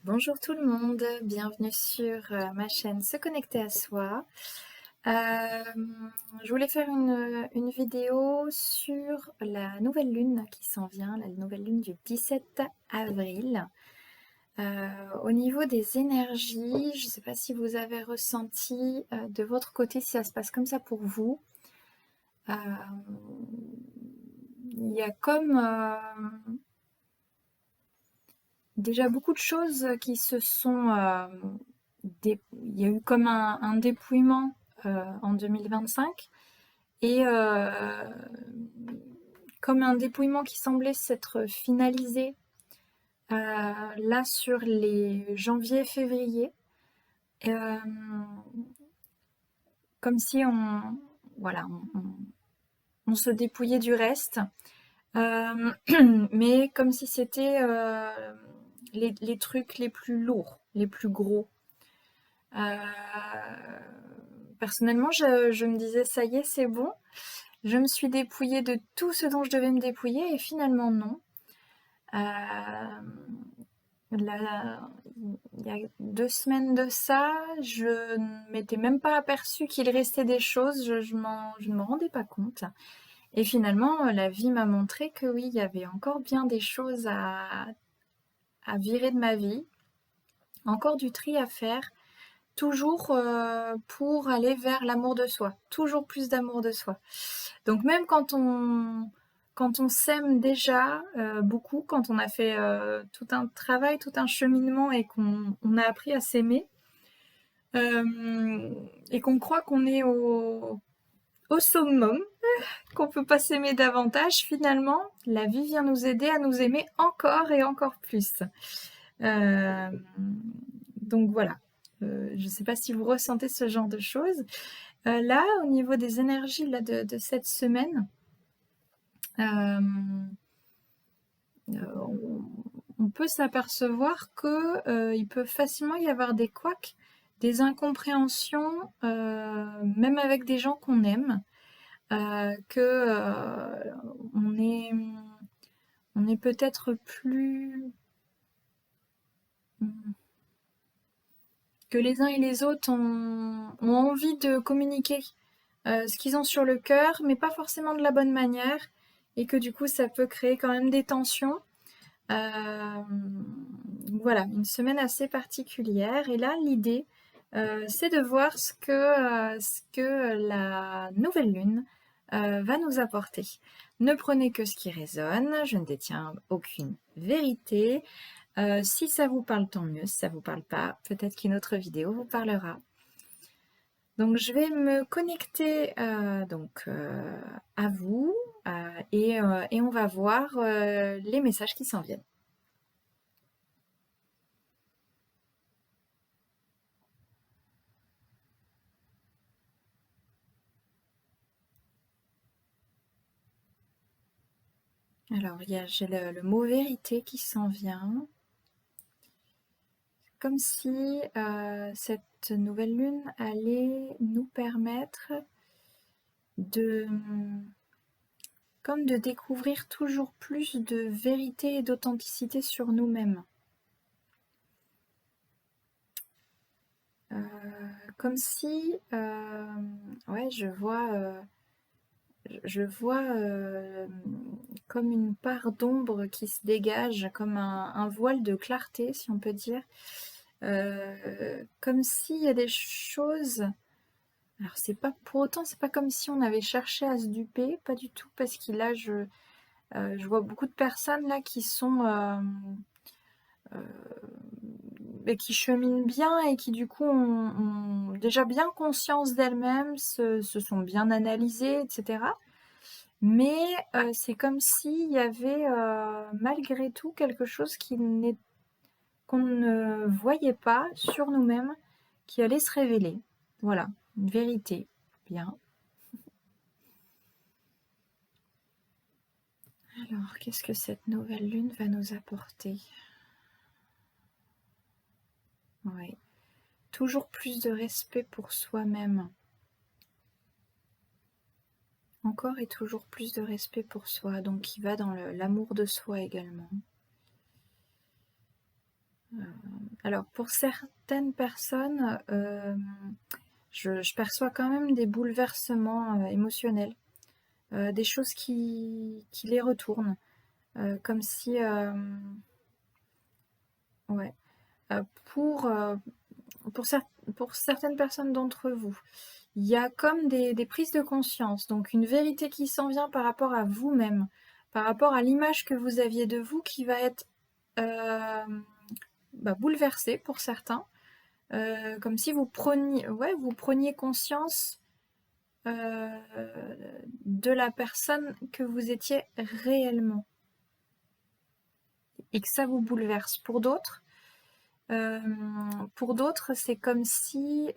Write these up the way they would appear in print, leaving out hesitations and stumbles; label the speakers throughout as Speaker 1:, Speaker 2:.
Speaker 1: Bonjour tout le monde, bienvenue sur ma chaîne Se Connecter à Soi. Je voulais faire une vidéo sur la nouvelle lune qui s'en vient, la nouvelle lune du 17 avril. Au niveau des énergies, je ne sais pas si vous avez ressenti de votre côté si ça se passe comme ça pour vous. Il y a comme déjà beaucoup de choses qui se sont... il y a eu comme un dépouillement en 2025 et comme un dépouillement qui semblait s'être finalisé là sur les janvier-février. Comme si voilà, on se dépouillait du reste. Mais comme si c'était les trucs les plus lourds, les plus gros. Personnellement, je me disais, ça y est, c'est bon. Je me suis dépouillée de tout ce dont je devais me dépouiller et finalement non. Il y a 2 semaines de ça, je ne m'étais même pas aperçue qu'il restait des choses, je ne me rendais pas compte. Et finalement, la vie m'a montré que oui, il y avait encore bien des choses à virer de ma vie, encore du tri à faire, toujours pour aller vers l'amour de soi, toujours plus d'amour de soi. Donc même quand on s'aime déjà beaucoup, quand on a fait tout un travail, tout un cheminement et qu'on a appris à s'aimer, et qu'on croit qu'on est au summum, qu'on peut pas s'aimer davantage, finalement, la vie vient nous aider à nous aimer encore et encore plus. Donc voilà. Je ne sais pas si vous ressentez ce genre de choses. Là, au niveau des énergies là, de cette semaine, on peut s'apercevoir qu'il peut facilement y avoir des couacs, des incompréhensions, même avec des gens qu'on aime, on est peut-être plus... que les uns et les autres ont envie de communiquer ce qu'ils ont sur le cœur, mais pas forcément de la bonne manière, et que du coup ça peut créer quand même des tensions. Voilà, une semaine assez particulière. Et là, l'idée, c'est de voir ce que la nouvelle lune va nous apporter. Ne prenez que ce qui résonne, je ne détiens aucune vérité. Si ça vous parle, tant mieux. Si ça vous parle pas, peut-être qu'une autre vidéo vous parlera. Donc je vais me connecter à vous et on va voir les messages qui s'en viennent. Alors j'ai le mot vérité qui s'en vient. Comme si cette nouvelle lune allait nous permettre comme de découvrir toujours plus de vérité et d'authenticité sur nous-mêmes. Comme si, ouais, je vois comme une part d'ombre qui se dégage, comme un voile de clarté, si on peut dire. Comme s'il y a des choses... Alors c'est pas pour autant, c'est pas comme si on avait cherché à se duper, pas du tout, parce que là je vois beaucoup de personnes là qui sont qui cheminent bien et qui du coup ont déjà bien conscience d'elles-mêmes, se sont bien analysées, etc. Mais c'est comme s'il y avait malgré tout quelque chose qu'on ne voyait pas sur nous-mêmes, qui allait se révéler. Voilà, une vérité. Bien. Alors, qu'est-ce que cette nouvelle lune va nous apporter? Oui, toujours plus de respect pour soi-même. Encore et toujours plus de respect pour soi, donc qui va dans l'amour de soi également. Alors pour certaines personnes, je perçois quand même des bouleversements émotionnels, des choses qui les retournent, comme si, ouais, pour, pour certaines personnes d'entre vous, il y a comme des prises de conscience, donc une vérité qui s'en vient par rapport à vous-même, par rapport à l'image que vous aviez de vous qui va être bouleversée pour certains, comme si vous preniez conscience de la personne que vous étiez réellement et que ça vous bouleverse. Pour d'autres, c'est comme si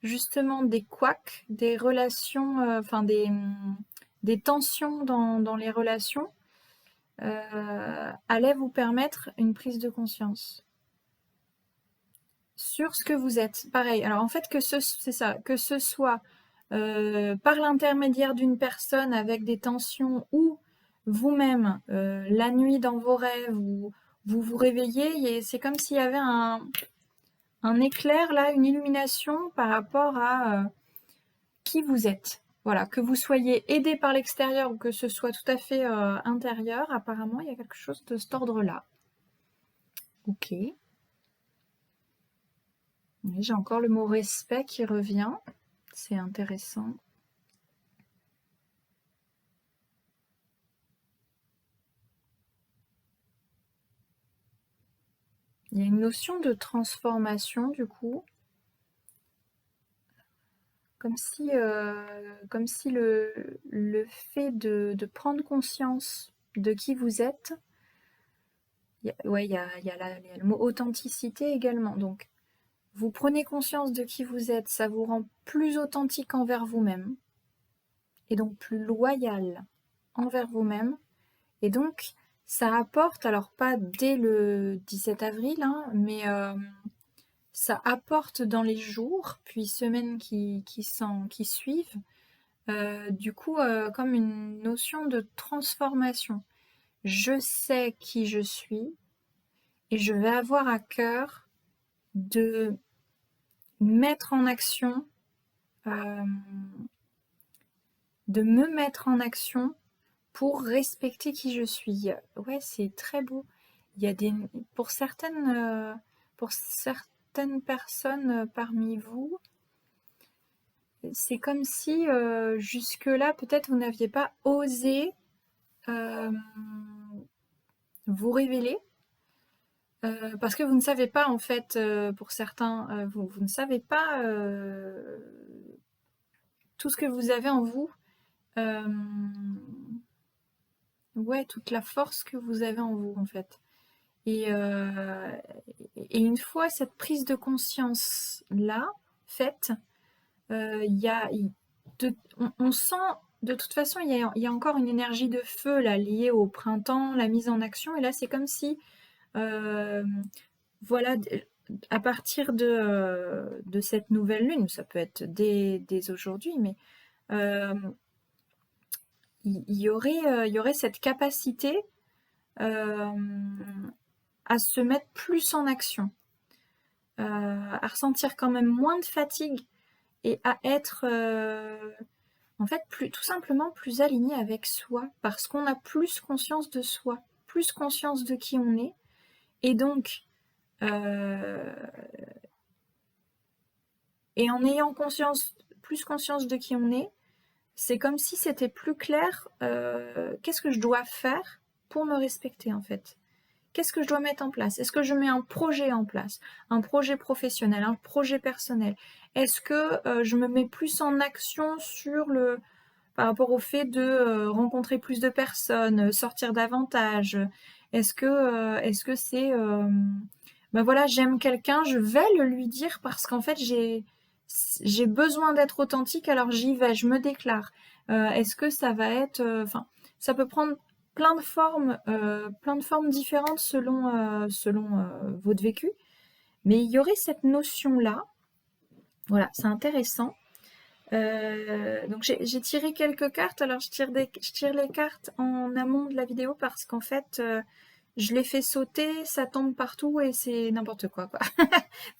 Speaker 1: justement des couacs, des relations, des tensions dans les relations allaient vous permettre une prise de conscience sur ce que vous êtes. Pareil, alors en fait, c'est ça, que ce soit par l'intermédiaire d'une personne avec des tensions ou vous-même, la nuit dans vos rêves, vous vous réveillez, et c'est comme s'il y avait un éclair là, une illumination par rapport à qui vous êtes. Voilà, que vous soyez aidé par l'extérieur ou que ce soit tout à fait intérieur, apparemment il y a quelque chose de cet ordre-là. Ok. J'ai encore le mot respect qui revient. C'est intéressant. Il y a une notion de transformation du coup. Comme si le fait de prendre conscience de qui vous êtes, il y a le mot authenticité également. Donc, vous prenez conscience de qui vous êtes, ça vous rend plus authentique envers vous-même, et donc plus loyal envers vous-même. Et donc, ça apporte, alors pas dès le 17 avril, hein, mais ça apporte dans les jours, puis semaines qui suivent, du coup, comme une notion de transformation. Je sais qui je suis et je vais avoir à cœur de mettre en action, de me mettre en action pour respecter qui je suis. Ouais, c'est très beau. Il y a pour certaines personnes parmi vous, c'est comme si jusque-là, peut-être vous n'aviez pas osé vous révéler, parce que vous ne savez pas, en fait, pour certains, vous ne savez pas tout ce que vous avez en vous. Ouais, toute la force que vous avez en vous, en fait. Et une fois cette prise de conscience-là faite, il y a, on sent, de toute façon, il y a encore une énergie de feu là, liée au printemps, la mise en action. Et là, c'est comme si, voilà, à partir de cette nouvelle lune, ça peut être dès aujourd'hui, mais il y aurait cette capacité à se mettre plus en action, à ressentir quand même moins de fatigue et à être en fait tout simplement plus aligné avec soi parce qu'on a plus conscience de soi, plus conscience de qui on est et donc et en ayant plus conscience de qui on est, c'est comme si c'était plus clair qu'est-ce que je dois faire pour me respecter en fait. Qu'est-ce que je dois mettre en place? Est-ce que je mets un projet en place? Un projet professionnel, un projet personnel? Est-ce que je me mets plus en action par rapport au fait de rencontrer plus de personnes, sortir davantage? Est-ce que c'est ben voilà, j'aime quelqu'un, je vais le lui dire parce qu'en fait j'ai besoin d'être authentique, alors j'y vais, je me déclare. Est-ce que ça va être, enfin, ça peut prendre plein de formes différentes selon votre vécu. Mais il y aurait cette notion-là. Voilà, c'est intéressant. Donc j'ai tiré quelques cartes. Alors je tire les cartes en amont de la vidéo parce qu'en fait, je l'ai fait sauter, ça tombe partout et c'est n'importe quoi,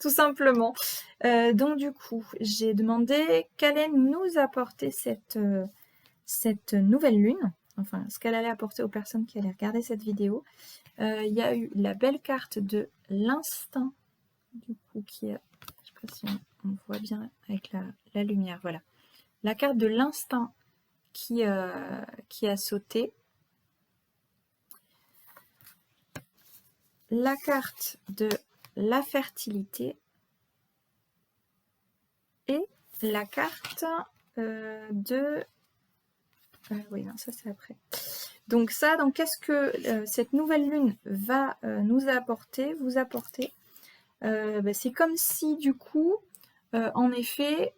Speaker 1: tout simplement. Donc du coup, j'ai demandé qu'allait nous apporter cette nouvelle lune, enfin ce qu'elle allait apporter aux personnes qui allaient regarder cette vidéo. Il y a eu la belle carte de l'instinct, du coup, qui est, je sais pas si on voit bien avec la lumière, voilà. La carte de l'instinct qui a sauté. La carte de la fertilité et la carte de... oui, non, ça c'est après. Donc ça, donc qu'est-ce que cette nouvelle lune va nous apporter, vous apporter? C'est comme si du coup, en effet,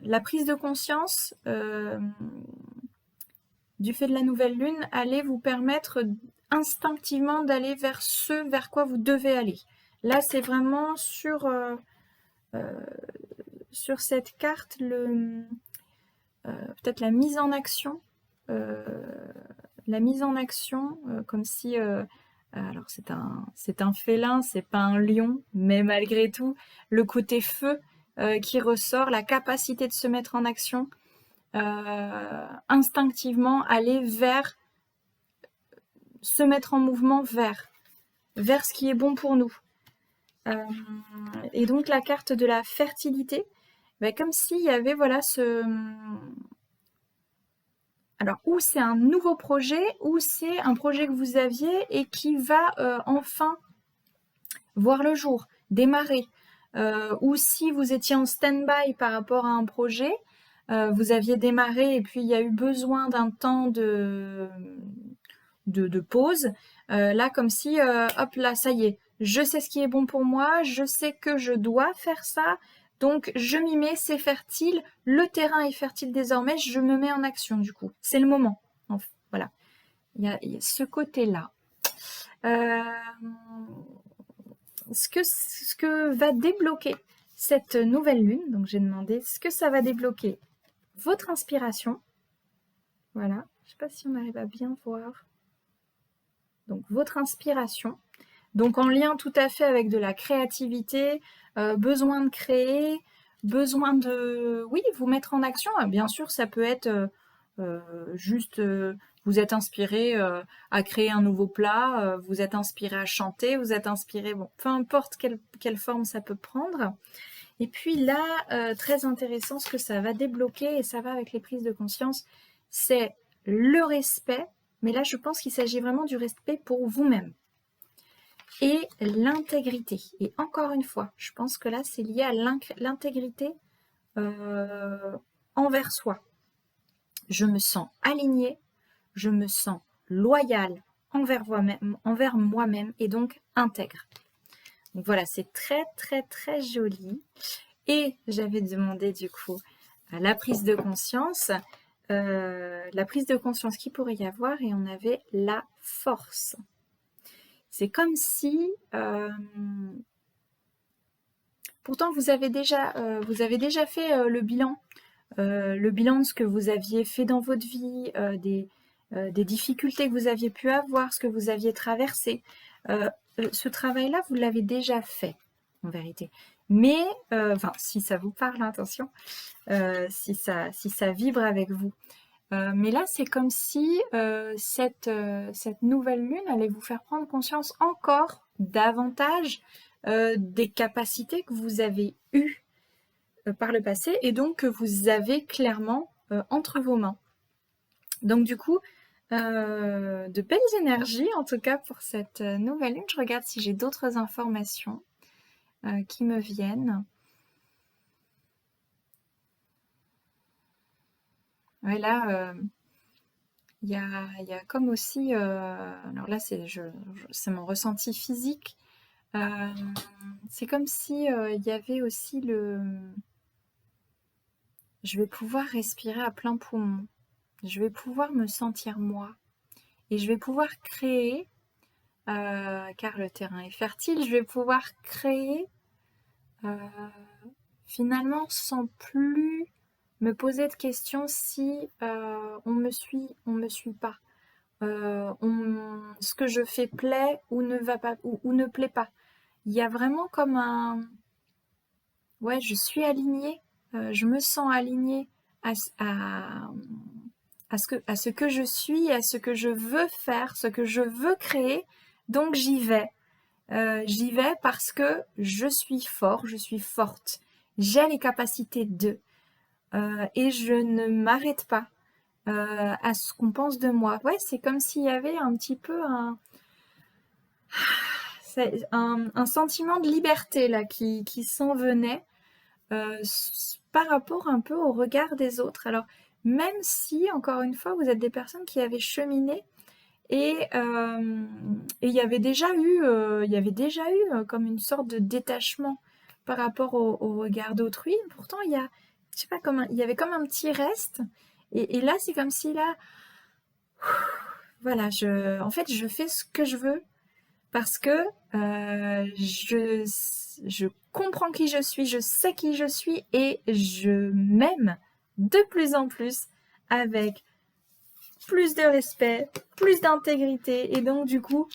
Speaker 1: la prise de conscience du fait de la nouvelle lune allait vous permettre instinctivement d'aller vers ce vers quoi vous devez aller. Là, c'est vraiment sur cette carte peut-être la mise en action. Comme si alors c'est un félin, c'est pas un lion, mais malgré tout, le côté feu qui ressort, la capacité de se mettre en action, instinctivement aller vers, se mettre en mouvement vers ce qui est bon pour nous. Et donc la carte de la fertilité, comme s'il y avait voilà alors ou c'est un nouveau projet, ou c'est un projet que vous aviez et qui va enfin voir le jour, démarrer. Ou si vous étiez en stand-by par rapport à un projet, vous aviez démarré et puis il y a eu besoin d'un temps de pause. Là, comme si, hop là, ça y est, je sais ce qui est bon pour moi, je sais que je dois faire ça, donc je m'y mets, c'est fertile, le terrain est fertile désormais, je me mets en action du coup. C'est le moment. Enfin, voilà. Il y a ce côté-là. Ce que va débloquer cette nouvelle lune, donc j'ai demandé ce que ça va débloquer votre inspiration. Voilà, je ne sais pas si on arrive à bien voir. Donc votre inspiration, donc en lien tout à fait avec de la créativité, besoin de créer, besoin de, oui, vous mettre en action. Bien sûr, ça peut être juste, vous êtes inspiré à créer un nouveau plat, vous êtes inspiré à chanter, vous êtes inspiré, bon, peu importe quelle forme ça peut prendre. Et puis là, très intéressant, ce que ça va débloquer, et ça va avec les prises de conscience, c'est le respect, mais là je pense qu'il s'agit vraiment du respect pour vous-même. Et l'intégrité. Et encore une fois, je pense que là c'est lié à l'intégrité envers soi. Je me sens alignée, je me sens loyale envers moi-même et donc intègre. Donc voilà, c'est très très très joli. Et j'avais demandé du coup la prise de conscience, qui pourrait y avoir, et on avait la force. C'est comme si, pourtant vous avez déjà fait le bilan de ce que vous aviez fait dans votre vie, des difficultés que vous aviez pu avoir, ce que vous aviez traversé. Ce travail-là, vous l'avez déjà fait, en vérité. Mais, si ça vous parle, attention, si ça vibre avec vous. Mais là, c'est comme si cette nouvelle lune allait vous faire prendre conscience encore davantage des capacités que vous avez eues par le passé et donc que vous avez clairement entre vos mains. Donc du coup, de belles énergies en tout cas pour cette nouvelle lune. Je regarde si j'ai d'autres informations qui me viennent. Ouais, là, il y a comme aussi, alors là c'est mon ressenti physique, c'est comme si il y avait aussi je vais pouvoir respirer à plein poumon, je vais pouvoir me sentir moi, et je vais pouvoir créer, car le terrain est fertile, je vais pouvoir créer finalement sans plus me poser de questions si on me suit pas. Ce que je fais plaît ou ne va pas ou ne plaît pas. Il y a vraiment comme un ouais, je suis alignée, je me sens alignée à, à ce que je suis, à ce que je veux faire, ce que je veux créer. Donc j'y vais. J'y vais parce que je suis fort, je suis forte. J'ai les capacités de. Et je ne m'arrête pas à ce qu'on pense de moi. Ouais, c'est comme s'il y avait un petit peu un sentiment de liberté là qui s'en venait par rapport un peu au regard des autres. Alors, même si, encore une fois, vous êtes des personnes qui avaient cheminé et il y avait déjà eu comme une sorte de détachement par rapport au regard d'autrui. Pourtant, je sais pas, il y avait comme un petit reste. Et là, c'est comme si là, voilà, en fait, je fais ce que je veux parce que je comprends qui je suis, je sais qui je suis et je m'aime de plus en plus avec plus de respect, plus d'intégrité et donc du coup,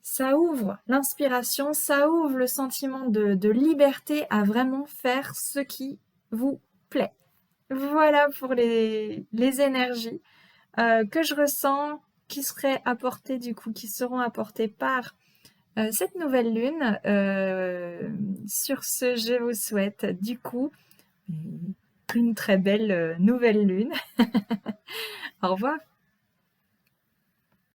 Speaker 1: ça ouvre l'inspiration, ça ouvre le sentiment de liberté à vraiment faire ce qui vous plaît. Voilà pour les énergies que je ressens, qui seraient apportées du coup, qui seront apportées par cette nouvelle lune. Sur ce, je vous souhaite du coup une très belle nouvelle lune. Au revoir.